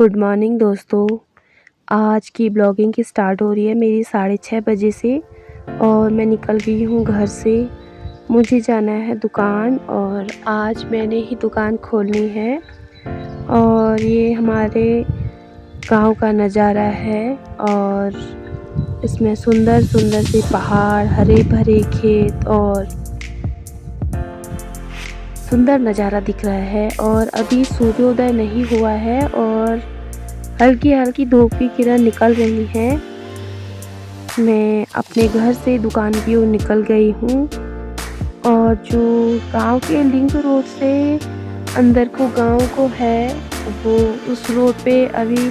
Good morning दोस्तों। आज की ब्लॉगिंग की स्टार्ट हो रही है मेरी 6:30 बजे से और मैं निकल गई हूँ घर से। मुझे जाना है दुकान और आज मैंने ही दुकान खोलनी है। और ये हमारे गांव का नज़ारा है और इसमें सुंदर सुंदर से पहाड़, हरे भरे खेत और सुंदर नज़ारा दिख रहा है। और अभी सूर्योदय नहीं हुआ है और हल्की हल्की धूप की किरण निकल रही हैं। मैं अपने घर से दुकान की ओर निकल गई हूँ और जो गांव के लिंक रोड से अंदर को गांव को है वो उस रोड पे अभी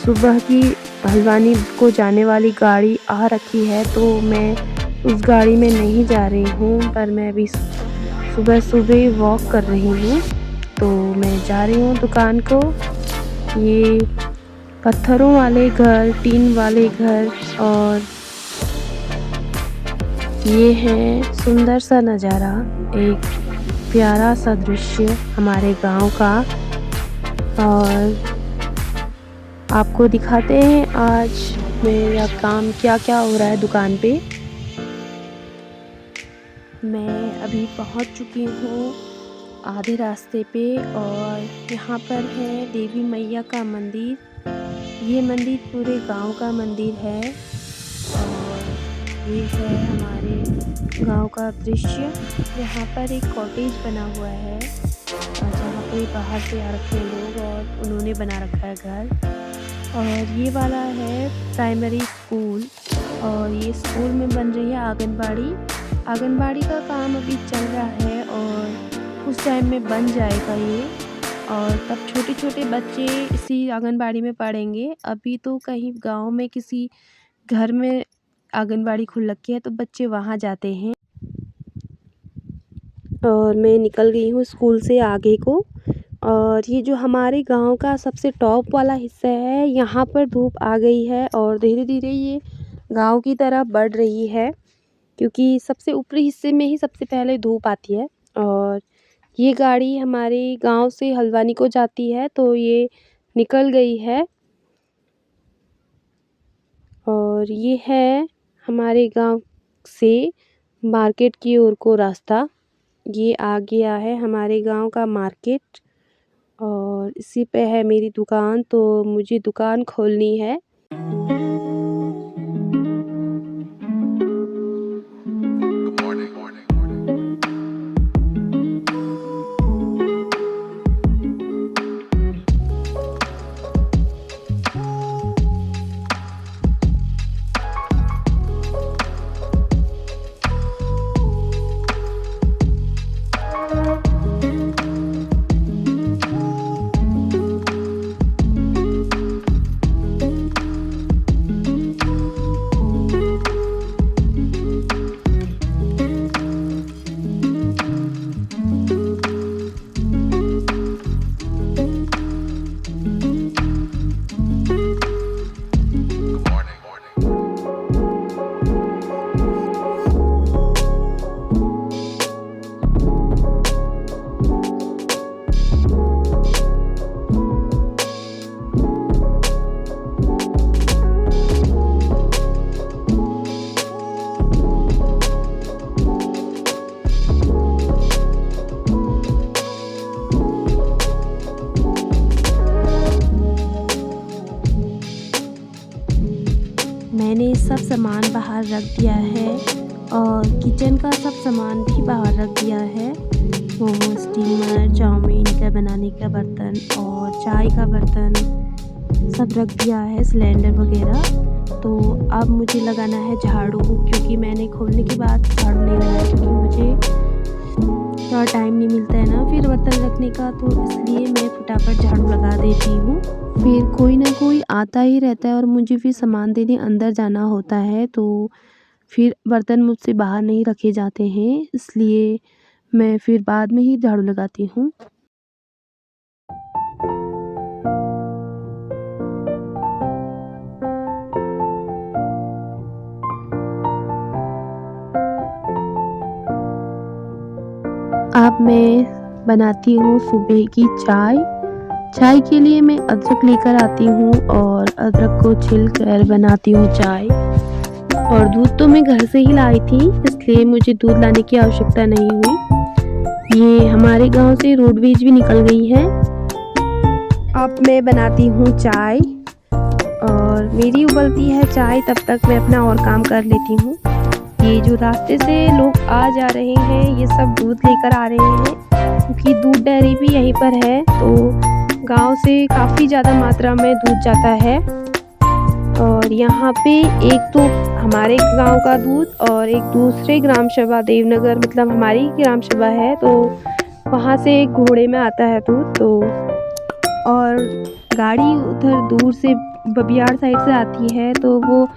सुबह की हल्द्वानी को जाने वाली गाड़ी आ रखी है, तो मैं उस गाड़ी में नहीं जा रही हूँ पर मैं अभी सुबह सुबह वॉक कर रही हूँ। तो मैं जा रही हूँ दुकान को। ये पत्थरों वाले घर, टीन वाले घर और ये है सुंदर सा नज़ारा, एक प्यारा सा दृश्य हमारे गांव का। और आपको दिखाते हैं आज मेरा काम क्या क्या हो रहा है दुकान पे। मैं अभी पहुंच चुकी हूँ आधे रास्ते पे और यहाँ पर है देवी मैया का मंदिर। ये मंदिर पूरे गांव का मंदिर है और ये है हमारे गांव का दृश्य। यहाँ पर एक कॉटेज बना हुआ है जहाँ पे बाहर से आ रखे हैं लोग और उन्होंने बना रखा है घर। और ये वाला है प्राइमरी स्कूल और ये स्कूल में बन रही है आंगनबाड़ी। आंगनबाड़ी का काम अभी चल रहा है और उस टाइम में बन जाएगा ये और तब छोटे छोटे बच्चे इसी आंगनबाड़ी में पढ़ेंगे। अभी तो कहीं गांव में किसी घर में आंगनबाड़ी खुल रखी है तो बच्चे वहां जाते हैं। और मैं निकल गई हूँ स्कूल से आगे को और ये जो हमारे गांव का सबसे टॉप वाला हिस्सा है, यहाँ पर धूप आ गई है और धीरे धीरे ये गांव की तरफ बढ़ रही है क्योंकि सबसे ऊपरी हिस्से में ही सबसे पहले धूप आती है। और ये गाड़ी हमारे गांव से हल्द्वानी को जाती है तो ये निकल गई है। और ये है हमारे गांव से मार्केट की ओर को रास्ता। ये आ गया है हमारे गांव का मार्केट और इसी पे है मेरी दुकान, तो मुझे दुकान खोलनी है। मैंने सब सामान बाहर रख दिया है और किचन का सब सामान भी बाहर रख दिया है। मोमो, स्टीमर, चाउमीन का बनाने का बर्तन और चाय का बर्तन सब रख दिया है, सिलेंडर वगैरह। तो अब मुझे लगाना है झाड़ू क्योंकि मैंने खोलने के बाद झाड़ू नहीं लगाया क्योंकि मुझे थोड़ा टाइम नहीं मिलता है ना फिर बर्तन रखने का, तो इसलिए मैं फटाफट झाड़ू लगा देती हूँ। फिर कोई ना कोई आता ही रहता है और मुझे फिर सामान देने अंदर जाना होता है, तो फिर बर्तन मुझसे बाहर नहीं रखे जाते हैं, इसलिए मैं फिर बाद में ही झाड़ू लगाती हूँ। अब मैं बनाती हूँ सुबह की चाय। चाय के लिए मैं अदरक लेकर आती हूँ और अदरक को छील कर बनाती हूँ चाय। और दूध तो मैं घर से ही लाई थी, इसलिए मुझे दूध लाने की आवश्यकता नहीं हुई। ये हमारे गांव से रोडवेज भी निकल गई है। अब मैं बनाती हूँ चाय और मेरी उबलती है चाय, तब तक मैं अपना और काम कर लेती हूँ। ये जो रास्ते से लोग आ जा रहे हैं ये सब दूध लेकर आ रहे हैं, क्योंकि दूध डेयरी भी यहीं पर है, तो गांव से काफ़ी ज़्यादा मात्रा में दूध जाता है। और यहाँ पे एक तो हमारे गांव का दूध और एक दूसरे ग्राम सभा देवनगर, मतलब हमारी ग्राम सभा है, तो वहाँ से एक घोड़े में आता है दूध। तो और गाड़ी उधर दूर से बबियाड़ साइड से आती है, तो वो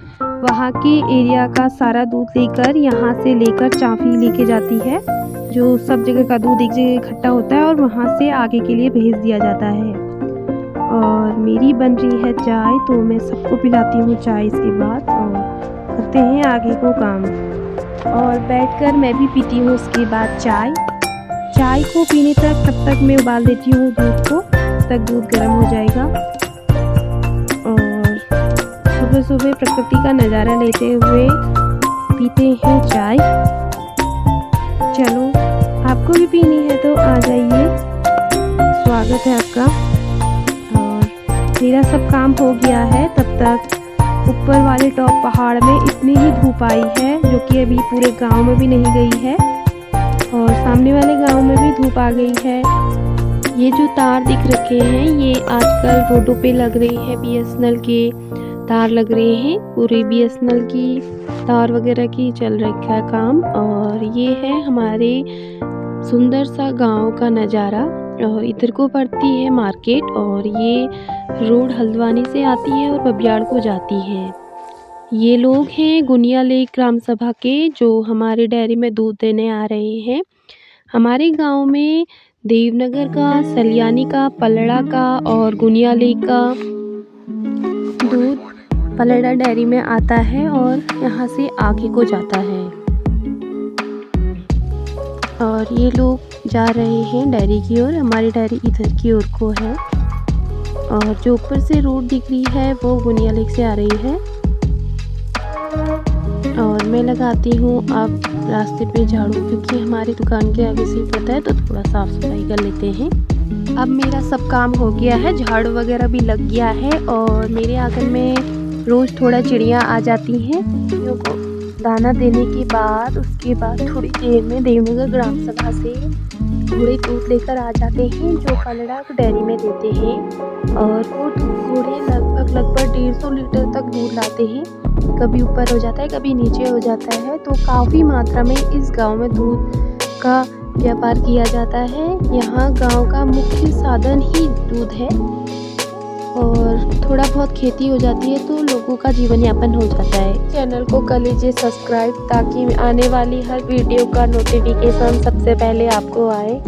वहाँ के एरिया का सारा दूध लेकर यहाँ से लेकर चाफी लेके जाती है, जो सब जगह का दूध एक जगह इकट्ठा होता है और वहाँ से आगे के लिए भेज दिया जाता है। और मेरी बन रही है चाय, तो मैं सबको पिलाती हूँ चाय इसके बाद, और करते हैं आगे को काम। और बैठकर मैं भी पीती हूँ उसके बाद चाय। चाय को पीने तक तब तक मैं उबाल देती हूँ दूध को, तब तक दूध गर्म हो जाएगा। और सुबह सुबह प्रकृति का नज़ारा लेते हुए पीते हैं चाय। चलो, आपको भी पीनी है तो आ जाइए, स्वागत है आपका। मेरा सब काम हो गया है, तब तक ऊपर वाले टॉप पहाड़ में इतनी ही धूप आई है, जो कि अभी पूरे गांव में भी नहीं गई है, और सामने वाले गांव में भी धूप आ गई है। ये जो तार दिख रखे हैं ये आजकल रोडों पे लग रहे हैं, बीएसएनएल के तार लग रहे हैं, पूरे बीएसएनएल की तार वगैरह की चल रखा है काम। और ये है हमारे सुंदर सा गाँव का नज़ारा। और इधर को पड़ती है मार्केट, और ये रोड हल्द्वानी से आती है और बबियाड़ को जाती है। ये लोग हैं गुनिया लेक ग्राम सभा के, जो हमारे डेयरी में दूध देने आ रहे हैं। हमारे गांव में देवनगर का, सलियानी का, पलड़ा का और गुनिया लेक का दूध पलड़ा डेयरी में आता है और यहाँ से आगे को जाता है। और ये लोग जा रहे हैं डेयरी की ओर, हमारी डेयरी इधर की ओर को है। और जो ऊपर से रोड दिख रही है वो गुनिया लेक से आ रही है। और मैं लगाती हूँ अब रास्ते पे झाड़ू, क्योंकि हमारी दुकान के आगे से पता है, तो थोड़ा साफ सफाई कर लेते हैं। अब मेरा सब काम हो गया है, झाड़ू वगैरह भी लग गया है, और मेरे आंगन में रोज़ थोड़ा चिड़िया आ जाती हैं। चिड़ियों को दाना देने के बाद उसके बाद थोड़ी देर में देवनगर ग्राम सभा से घोड़े दूध लेकर आ जाते हैं, जो पलड़ा डेयरी में देते हैं। और वो घोड़े लगभग 150 लीटर तक दूध लाते हैं, कभी ऊपर हो जाता है कभी नीचे हो जाता है। तो काफ़ी मात्रा में इस गांव में दूध का व्यापार किया जाता है। यहाँ गांव का मुख्य साधन ही दूध है, और थोड़ा बहुत खेती हो जाती है तो लोगों का जीवन यापन हो जाता है। चैनल को कर लीजिए सब्सक्राइब, ताकि आने वाली हर वीडियो का नोटिफिकेशन सबसे पहले आपको आए।